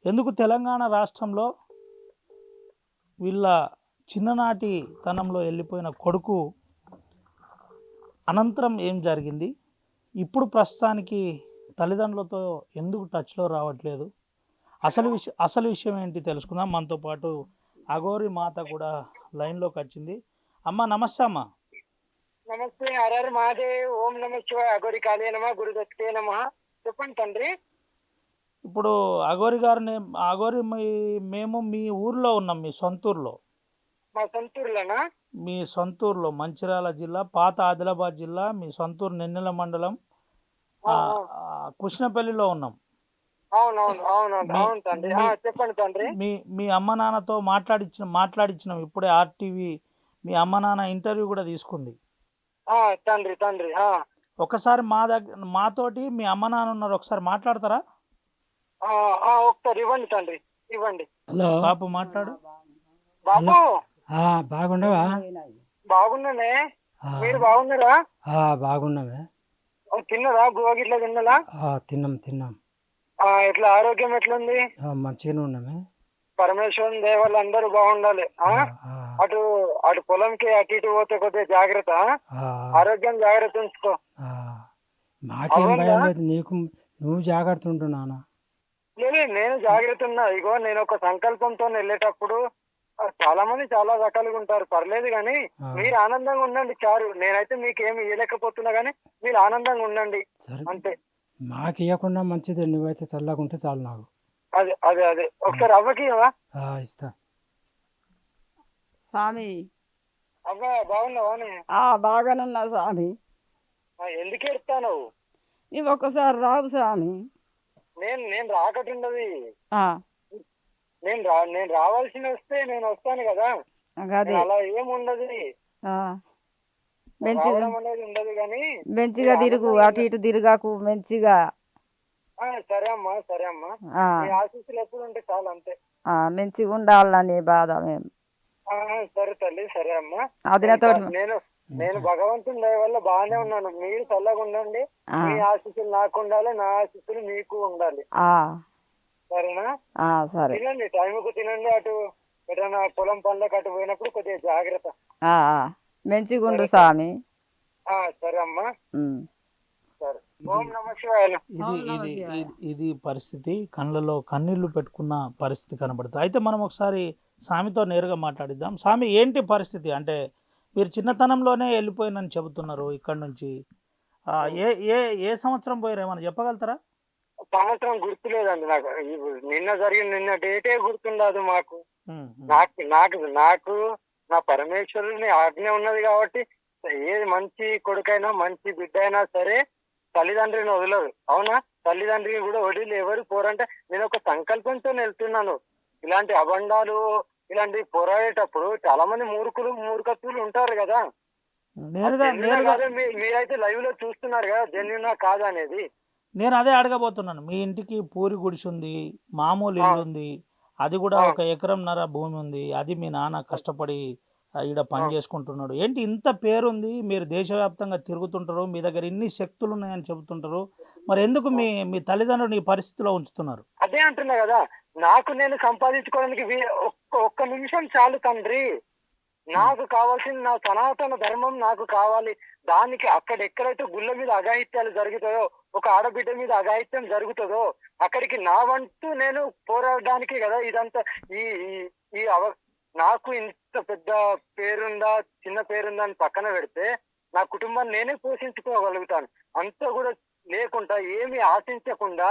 ఎందుకు తెలంగాణ రాష్ట్రంలో వీళ్ళ చిన్ననాటి తనంలో వెళ్ళిపోయిన కొడుకు అనంతరం ఏం జరిగింది, ఇప్పుడు ప్రస్తుతానికి తల్లిదండ్రులతో ఎందుకు టచ్లో రావట్లేదు, అసలు విషయం ఏంటి తెలుసుకుందాం. మనతో పాటు అఘోరి మాత కూడా లైన్లోకి వచ్చింది. అమ్మ నమస్తే. అమ్మ నమస్తే. హరర్ మహాదేవ్. ఓం నమ శివాయ. అఘోరి కాళీ నమ గురుదత్తే నమ. చెప్పండి తండ్రి. ఇప్పుడు అఘోరి గారిని మేము మీ ఊర్లో ఉన్నాం, మీ సొంతూరులో. మా సొంతూరులోనా? మీ సొంతూరులో మంచిర్యాల జిల్లా, పాత ఆదిలాబాద్ జిల్లా, మీ సొంతూరు నెన్నెల మండలం కృష్ణపల్లిలో ఉన్నాం. అవునవును అవునవును అవును తండ్రి. చెప్పండి తండ్రి. మీ అమ్మ నాన్నతో మాట్లాడించినాం ఇప్పుడే. ఆర్టీవీ మీ అమ్మ నాన్న ఇంటర్వ్యూ కూడా తీసుకుంది. తండ్రి తండ్రి ఒకసారి మాతోటి మీ అమ్మ నాన్న ఉన్నారు, ఒకసారి మాట్లాడతారా? ఒకసారి ఇవ్వండి తండ్రి, ఇవ్వండి. హలో బాపు మాట్లాడు. బాబు బాగున్నావా? బాగున్నానే. మీరు బాగున్నారా? బాగున్నావే. తిన్నరా? గువగిట్లా తిన్నలా? తిన్నాం. ఎట్లా ఆరోగ్యం ఎట్లుంది? మంచిగానే ఉన్నామే. పరమేశ్వరుని దేవాళ్ళు అందరూ బాగుండాలి. అటు అటు పొలంకి అటు ఇటు పోతే కొద్దిగా జాగ్రత్త. ఆరోగ్యం జాగ్రత్త ఉంచుకో. మాకేం భయం లేదు, నీకు నువ్వు జాగ్రత్త ఉంటున్నానా? లేదు, నేను జాగ్రత్త ఉన్నా. ఇగో నేను ఒక సంకల్పంతో వెళ్ళేటప్పుడు చాలా మంది చాలా రకాలుగా ఉంటారు, పర్లేదు కానీ మీరు ఆనందంగా ఉండండి చారు. నేనైతే మీకు ఏమి ఇవ్వలేకపోతున్నా కానీ మీరు ఆనందంగా ఉండండి అంతే. మాకు ఇవ్వకుండా మంచిది, నువ్వైతే చల్లగా ఉంటే చాలు నాకు. అదే అదే అదే ఒకసారి అవ్వకి ఇస్తా. స్వామి అవ్వ బాగున్నావానే? బాగానున్నా స్వామి. ఎందుకు ఎడతాను? నీవు ఒక్కసారి రావు స్వామి. నేను రాకటుండదు. నేను రావాల్సి వస్తే నేను వస్తాను కదా, అలా ఏముండదు. ఉండదు కానీ మంచిగా తిరుగు, అటు ఇటు తిరగాకు మంచిగా. సరే అమ్మా సరే అమ్మా. ఆశీస్సులు ఎప్పుడు ఉంటే చాలు అంతే. మంచిగా ఉండాలని బాధ మేము. సరే తల్లి, సరే అమ్మా. అదినతోటి నేను భగవంతుని దయ వల్ల బాగానే ఉన్నాను. మీరు చల్లగా ఉండండి. మీ ఆశీస్సులు నాకు ఉండాలి, నా ఆశీస్సులు మీకు ఉండాలి. సరేనా? సరే. తినండి, టైంకు తినండి. అటు ఎటైనా పొలం పనులకు అటు పోయినప్పుడు కొద్దిగా జాగ్రత్త. మంచిగా ఉండు స్వామి. సరే అమ్మా. సరే. ఓం నమ శివాయ. ఇది పరిస్థితి. కళ్ళలో కన్నీళ్లు పెట్టుకున్న పరిస్థితి కనబడుతుంది. అయితే మనం ఒకసారి స్వామితో నేరుగా మాట్లాడిద్దాం. స్వామి, ఏంటి పరిస్థితి? అంటే మీరు చిన్నతనంలోనే వెళ్ళిపోయినని చెబుతున్నారు ఇక్కడ నుంచి. ఏ సంవత్సరం పోయారు, ఏమన్నా చెప్పగలుగుతారా? సంవత్సరం గుర్తులేదండి నాకు. నిన్న డేటే గుర్తుండదు మాకు. నాకు నా పరమేశ్వరుని ఆజ్ఞ ఉన్నది కాబట్టి ఏది మంచి కొడుకైనా మంచి బిడ్డ అయినా సరే తల్లిదండ్రిని వదలరు. అవునా? తల్లిదండ్రిని కూడా వదిలి ఎవరు పోరంటే నేను ఒక సంకల్పంతో వెళ్తున్నాను. ఇలాంటి అబండాలు ఇలాంటివి పోరాడేటప్పుడు చాలా మంది మూర్ఖత్వులు ఉంటారు కదా. మీరైతే లైవ్ లో చూస్తున్నారు కదా, జెన్యునా కాదా అనేది. నేను అదే అడగబోతున్నాను. మీ ఇంటికి పూరి గుడిసి ఉంది, మామూలు ఇల్లు ఉంది, అది కూడా 1.5 ఎకరంన్నర భూమి ఉంది. అది మీ నాన్న కష్టపడి ఈడ పని చేసుకుంటున్నాడు. ఏంటి ఇంత పేరుంది, మీరు దేశవ్యాప్తంగా తిరుగుతుంటారు, మీ దగ్గర ఇన్ని శక్తులు ఉన్నాయని చెబుతుంటారు, మరి ఎందుకు మీ తల్లిదండ్రులు ఈ పరిస్థితిలో ఉంచుతున్నారు? అదే అంటున్నా కదా, నాకు నేను సంపాదించుకోవడానికి ఒక్క నిమిషం చాలు తండ్రి. నాకు కావాల్సింది నా సనాతన ధర్మం నాకు కావాలి. దానికి ఎక్కడైతే గుళ్ళ మీద అఘాయిత్యాలు జరుగుతాయో, ఒక ఆడబిడ్డ మీద అఘాయిత్యం జరుగుతుందో అక్కడికి నా వంతు నేను పోరాడడానికి కదా ఇదంతా. ఈ నాకు ఇంత పెద్ద పేరుందా చిన్న పేరుందా అని పక్కన పెడితే నా కుటుంబాన్ని నేనే పోషించుకోగలుగుతాను. అంతా కూడా లేకుండా ఏమి ఆశించకుండా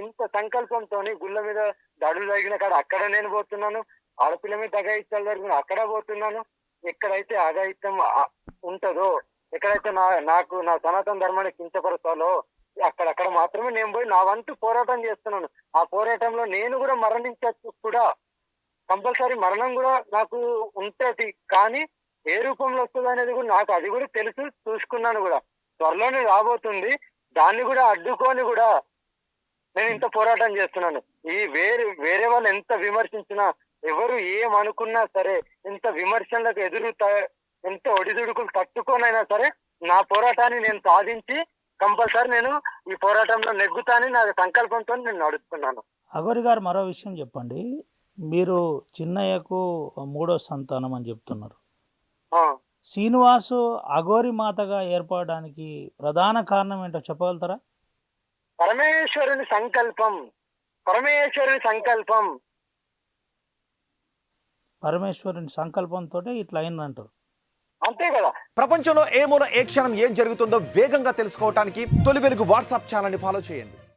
ఇంత సంకల్పంతో గుళ్ళ మీద దడులు తగిన కాడ అక్కడ నేను పోతున్నాను. ఆడపిల్ల మీద అఘాయిత్యాలు జరిగిన అక్కడ పోతున్నాను. ఎక్కడైతే అఘాయిత్యం ఉంటుందో, ఎక్కడైతే నాకు నా సనాతన ధర్మాన్ని కించపరుస్తాలో అక్కడ మాత్రమే నేను పోయి నా వంతు పోరాటం చేస్తున్నాను. ఆ పోరాటంలో నేను కూడా మరణించచ్చు కూడా, కంపల్సరీ మరణం కూడా నాకు ఉంటది. కానీ ఏ రూపంలో వస్తుంది అనేది కూడా నాకు అది కూడా తెలుసు, చూసుకున్నాను కూడా. త్వరలోనే రాబోతుంది. దాన్ని కూడా అడ్డుకొని కూడా నేను ఇంత పోరాటం చేస్తున్నాను. వేరే వాళ్ళు ఎంత విమర్శించినా, ఎవరు ఏమనుకున్నా సరే, ఎంత విమర్శలకు ఎంత ఒడిదుడుకులు తట్టుకోనైనా సరే నా పోరాటాన్ని నేను సాధించి కంపల్సరీ నేను ఈ పోరాటంలో నెగ్గుతానని నా సంకల్పంతో నేను నడుస్తున్నాను. అఘోరి గారు మరో విషయం చెప్పండి. మీరు చిన్నయ్యకు మూడో సంతానం అని చెప్తున్నారు. ఆ, శ్రీనివాసు అఘోరి మాతగా ఏర్పడడానికి ప్రధాన కారణం ఏంటో చెప్పగలుగుతారా? పరమేశ్వరుని సంకల్పం, పరమేశ్వరుని సంకల్పం. పరమేశ్వరుని సంకల్పంతో ఇట్లా అయిందంటారు. అంతే కదా. ప్రపంచంలో ఏ మూల ఏ క్షణం ఏం జరుగుతుందో వేగంగా తెలుసుకోవడానికి తొలి వెలుగు వాట్సాప్ ఛానల్ని ఫాలో చేయండి.